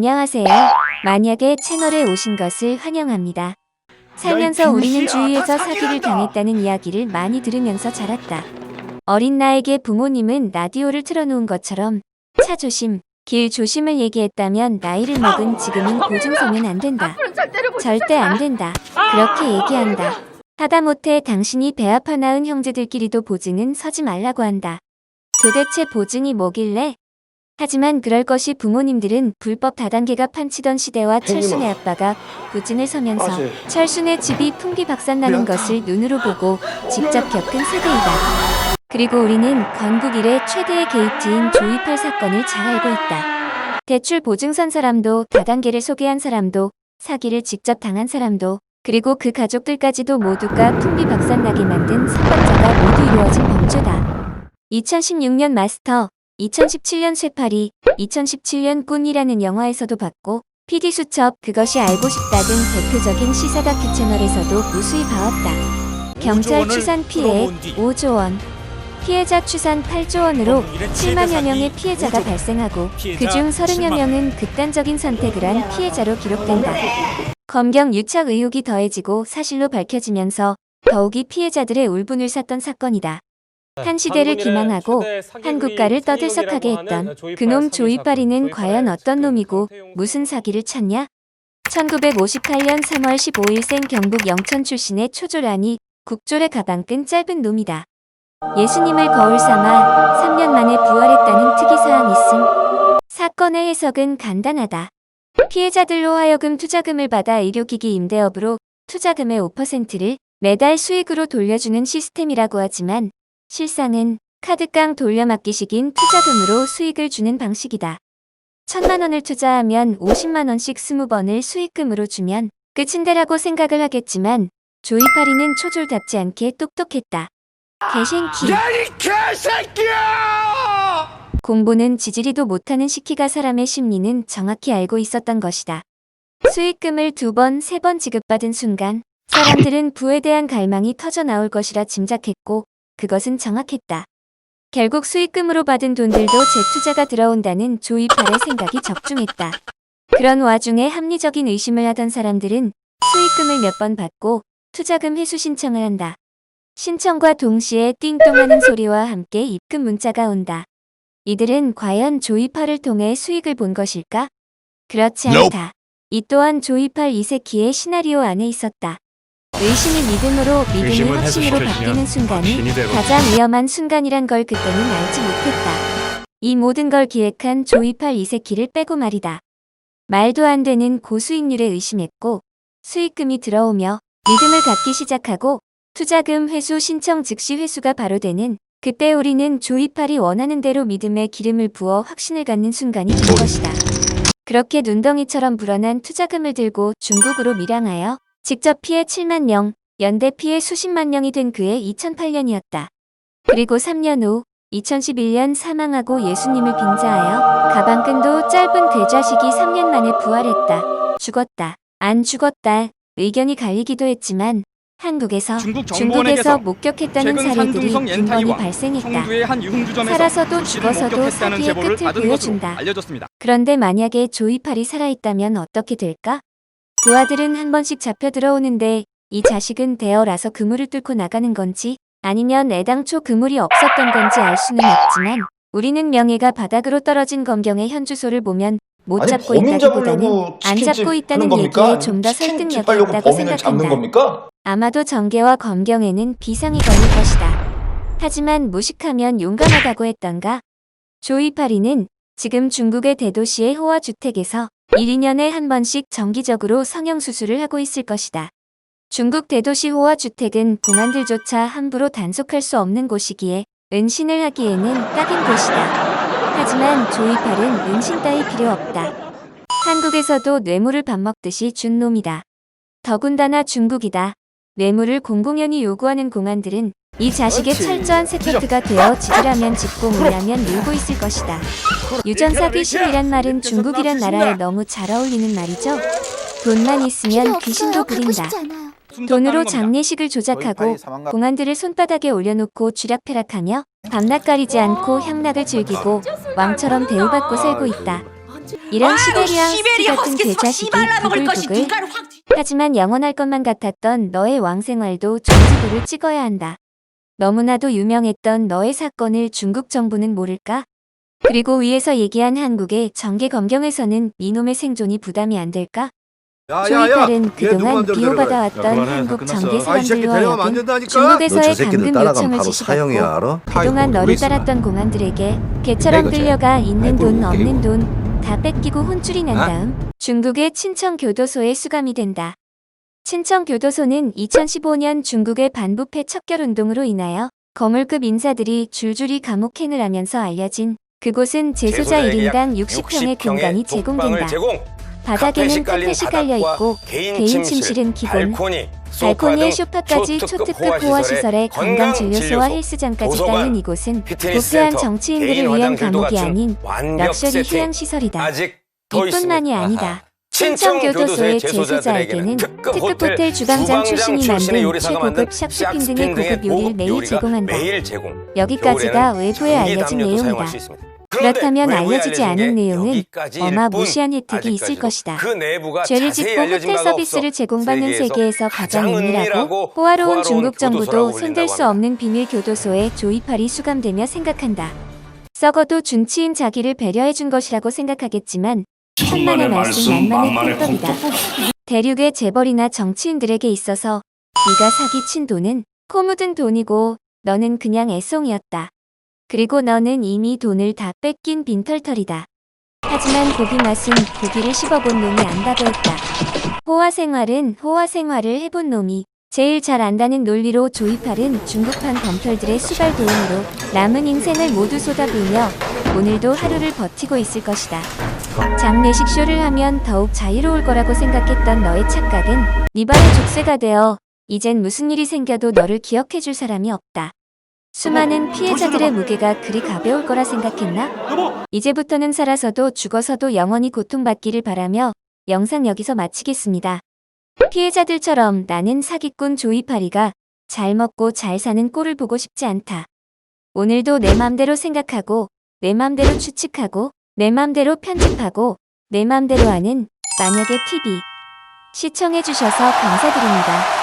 안녕하세요. 만약에 채널에 오신 것을 환영합니다. 살면서 우리는 주위에서 사기를 당했다는 이야기를 많이 들으면서 자랐다. 어린 나에게 부모님은 라디오를 틀어놓은 것처럼 차 조심, 길 조심을 얘기했다면 나이를 먹은 지금은 보증 서면 안 된다. 절대 안 된다. 그렇게 얘기한다. 하다못해 당신이 배 아파 낳은 형제들끼리도 보증은 서지 말라고 한다. 도대체 보증이 뭐길래? 하지만 그럴 것이 부모님들은 불법 다단계가 판치던 시대와 철순의 아빠가 보증을 서면서 철순의 집이 풍비박산나는 것을 눈으로 보고 직접 겪은 세대이다. 그리고 우리는 건국 이래 최대의 게이트인 조이팔 사건을 잘 알고 있다. 대출 보증 선 사람도 다단계를 소개한 사람도 사기를 직접 당한 사람도 그리고 그 가족들까지도 모두가 풍비박산나게 만든 사건자가 모두 이루어진 범죄다. 2016년 마스터, 2017년 쇠파리, 2017년 꾼이라는 영화에서도 봤고 PD수첩 그것이 알고 싶다 등 대표적인 시사다큐 채널에서도 무수히 봐왔다. 경찰 추산 피해 5조 원, 피해자 추산 8조 원으로 7만여 명의 피해자가 발생하고 그중 30여 명은 극단적인 선택을 한 피해자로 기록된다. 검경 유착 의혹이 더해지고 사실로 밝혀지면서 더욱이 피해자들의 울분을 샀던 사건이다. 한 시대를 기망하고 한 국가를 떠들썩하게 했던 그놈 조이파리는 과연 어떤 놈이고 무슨 사기를 쳤냐? 1958년 3월 15일생 경북 영천 출신의 초졸아니 국졸의 가방끈 짧은 놈이다. 예수님을 거울 삼아 3년 만에 부활했다는 특이사항 있음. 사건의 해석은 간단하다. 피해자들로 하여금 투자금을 받아 의료기기 임대업으로 투자금의 5%를 매달 수익으로 돌려주는 시스템이라고 하지만 실상은 카드깡 돌려막기식인 투자금으로 수익을 주는 방식이다. 1,000만 원을 투자하면 50만 원씩 20번을 수익금으로 주면 끝인데라고 생각을 하겠지만 조이파리는 초졸답지 않게 똑똑했다. 개생키. 야, 이 개새끼야! 공부는 지지리도 못하는 시키가 사람의 심리는 정확히 알고 있었던 것이다. 수익금을 2번, 3번 지급받은 순간 사람들은 부에 대한 갈망이 터져 나올 것이라 짐작했고 그것은 정확했다. 결국 수익금으로 받은 돈들도 재투자가 들어온다는 조이팔의 생각이 적중했다. 그런 와중에 합리적인 의심을 하던 사람들은 수익금을 몇 번 받고 투자금 회수 신청을 한다. 신청과 동시에 띵동하는 소리와 함께 입금 문자가 온다. 이들은 과연 조이팔을 통해 수익을 본 것일까? 그렇지 않다. 이 또한 조이팔 이세키의 시나리오 안에 있었다. 의심이 믿음으로, 믿음이 확신으로 바뀌는 순간이 가장 위험한 순간이란 걸 그때는 알지 못했다. 이 모든 걸 기획한 조이팔 이세키를 빼고 말이다. 말도 안 되는 고수익률에 의심했고 수익금이 들어오며 믿음을 갖기 시작하고 투자금 회수 신청 즉시 회수가 바로 되는 그때 우리는 조이팔이 원하는 대로 믿음에 기름을 부어 확신을 갖는 순간이 된 것이다. 그렇게 눈덩이처럼 불어난 투자금을 들고 중국으로 밀양하여 직접 피해 7만 명, 연대 피해 수십만 명이 된 그해 2008년이었다. 그리고 3년 후 2011년 사망하고 예수님을 빙자하여 가방끈도 짧은 괴자식이 3년 만에 부활했다. 죽었다. 안 죽었다. 의견이 갈리기도 했지만 한국에서 중국에서 목격했다는 사례들이 빈번히 발생했다. 살아서도 죽어서도 사기의 끝을 보여준다. 그런데 만약에 조이팔이 살아있다면 어떻게 될까? 부하들은 한 번씩 잡혀 들어오는데 이 자식은 대어라서 그물을 뚫고 나가는 건지 아니면 애당초 그물이 없었던 건지 알 수는 없지만 우리는 명예가 바닥으로 떨어진 검경의 현주소를 보면 못 잡고 있다기보다는 안 잡고 있다는 얘기에 좀 더 설득력이 있다고 생각한다. 아마도 정계와 검경에는 비상이 걸릴 것이다. 하지만 무식하면 용감하다고 했던가? 조이파리는 지금 중국의 대도시의 호화주택에서 1, 2년에 한 번씩 정기적으로 성형수술을 하고 있을 것이다. 중국 대도시 호화주택은 공안들조차 함부로 단속할 수 없는 곳이기에 은신을 하기에는 딱인 곳이다. 하지만 조이팔은 은신 따위 필요 없다. 한국에서도 뇌물을 밥 먹듯이 준 놈이다. 더군다나 중국이다. 뇌물을 공공연히 요구하는 공안들은 이 자식의 철저한 세터트가 되어 지으라면 짓고 물라면 물고 있을 것이다. 유전사기 신이란 말은 중국이란 나라에 너무 잘 어울리는 말이죠. 돈만 있으면 귀신도 부린다. 돈으로 장례식을 조작하고 공안들을 손바닥에 올려놓고 쥐락펴락하며 밤낮 가리지 않고 향락을 즐기고 왕처럼 대우받고 살고 있다. 이런 시베리아 허스키 같은 개자식이 부글부글. 하지만 영원할 것만 같았던 너의 왕생활도 종지부를 찍어야 한다. 너무나도 유명했던 너의 사건을 중국 정부는 모를까? 그리고 위에서 얘기한 한국의 정계 검경에서는 이놈의 생존이 부담이 안 될까? 조이팔은 그동안 비호받아왔던 한국 정계 사람들로 하여금 중국에서의 감금 요청을 지시받고 그동안 너를 따랐던 공안들에게 개처럼 끌려가 있는 돈 없는 돈 다 뺏기고 혼쭐이 난 다음 중국의 친청교도소에 수감이 된다. 친청교도소는 2015년 중국의 반부패 척결운동으로 인하여 거물급 인사들이 줄줄이 감옥행을 하면서 알려진 그곳은 재소자 1인당 60평의 공간이 제공된다. 바닥에는 카펫이 깔려있고 개인 침실은 기본, 발코니에 소파까지 초특급 호화시설에 건강진료소와 헬스장까지 딸린 이곳은 부패한 정치인들을 위한 감옥이 아닌 럭셔리 휴양시설이다. 이뿐만이 아니다. 친청교도소의 재소자에게는 특급 호텔 주방장 출신이 만든 최고급 샥쇼핑 등의 고급 요리를 매일 제공한다. 여기까지가 외부에 알려진 내용이다. 그렇다면 알려지지 않은 내용은 어마무시한 혜택이 있을 것이다. 죄를 짓고 호텔 서비스를 제공받는 세계에서 가장 은밀하고 호화로운 중국 정부도 손댈 수 없는 비밀 교도소에 조이팔이 수감되며 생각한다. 썩어도 준치인 자기를 배려해준 것이라고 생각하겠지만 천만의 말씀 만만의 꿀떡이다. 대륙의 재벌이나 정치인들에게 있어서 네가 사기친 돈은 코 묻은 돈이고 너는 그냥 애송이었다. 그리고 너는 이미 돈을 다 뺏긴 빈털털이다. 하지만 고기 맛은 고기를 씹어본 놈이 안다고 했다. 호화 생활을 해본 놈이 제일 잘 안다는 논리로 조이팔은 중국판 검털들의 수발 도움으로 남은 인생을 모두 쏟아부으며 오늘도 하루를 버티고 있을 것이다. 장례식쇼를 하면 더욱 자유로울 거라고 생각했던 너의 착각은 네 발의 족쇄가 되어 이젠 무슨 일이 생겨도 너를 기억해줄 사람이 없다. 수많은 피해자들의 무게가 그리 가벼울 거라 생각했나? 이제부터는 살아서도 죽어서도 영원히 고통받기를 바라며 영상 여기서 마치겠습니다. 피해자들처럼 나는 사기꾼 조이팔이가 잘 먹고 잘 사는 꼴을 보고 싶지 않다. 오늘도 내 맘대로 생각하고 내 맘대로 추측하고 내 맘대로 편집하고 내 맘대로 하는 만약의 TV 시청해주셔서 감사드립니다.